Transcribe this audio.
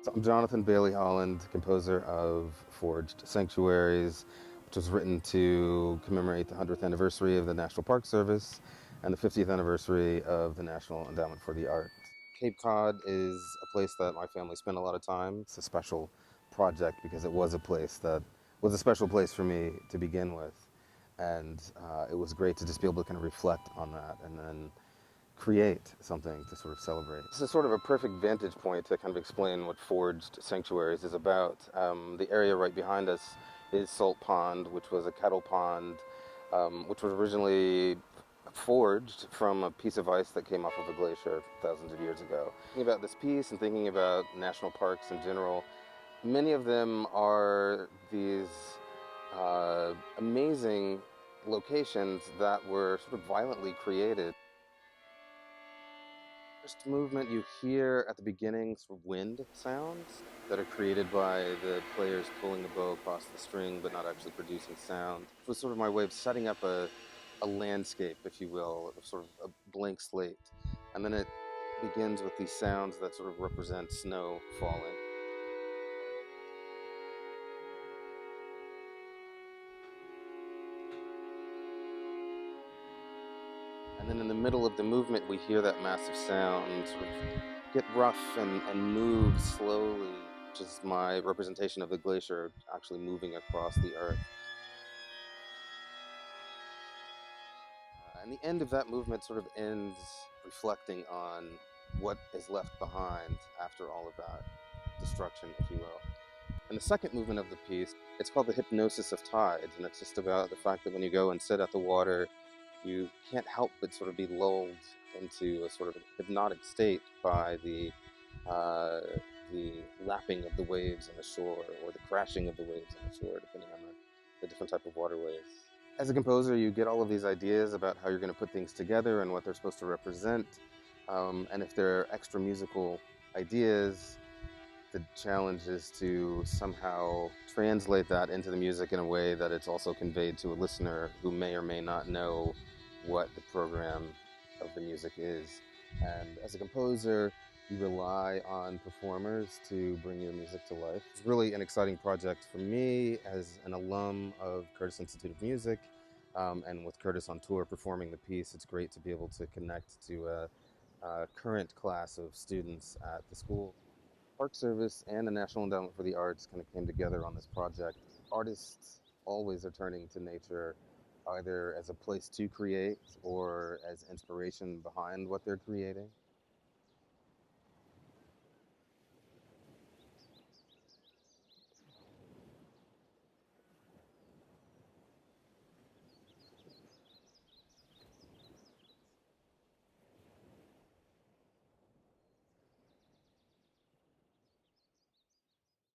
So I'm Jonathan Bailey Holland, composer of Forged Sanctuaries, which was written to commemorate the 100th anniversary of the National Park Service and the 50th anniversary of the National Endowment for the Arts. Cape Cod is a place that my family spent a lot of time. It's a special project because it was a place that was a special place for me to begin with. And it was great to just be able to kind of reflect on that and then create something to sort of celebrate. This is sort of a perfect vantage point to kind of explain what Forged Sanctuaries is about. The area right behind us is Salt Pond, which was a kettle pond, which was originally forged from a piece of ice that came off of a glacier thousands of years ago. Thinking about this piece and thinking about national parks in general, many of them are these amazing locations that were sort of violently created. First movement, you hear at the beginning sort of wind sounds that are created by the players pulling the bow across the string but not actually producing sound. It was sort of my way of setting up a landscape, if you will, sort of a blank slate. And then it begins with these sounds that sort of represent snow falling. And then in the middle of the movement, we hear that massive sound sort of get rough and move slowly, which is my representation of the glacier actually moving across the earth. And the end of that movement sort of ends reflecting on what is left behind after all of that destruction, if you will. And the second movement of the piece, it's called the hypnosis of tides, and it's just about the fact that when you go and sit at the water, you can't help but sort of be lulled into a sort of hypnotic state by uh, the lapping of the waves on the shore or the crashing of the waves on the shore, depending on the different type of waterways. As a composer, you get all of these ideas about how you're going to put things together and what they're supposed to represent. And if there are extra musical ideas, the challenge is to somehow translate that into the music in a way that it's also conveyed to a listener who may or may not know what the program of the music is. And as a composer, you rely on performers to bring your music to life. It's really an exciting project for me as an alum of Curtis Institute of Music. And with Curtis on tour performing the piece, it's great to be able to connect to a current class of students at the school. Park Service and the National Endowment for the Arts kind of came together on this project. Artists always are turning to nature either as a place to create or as inspiration behind what they're creating.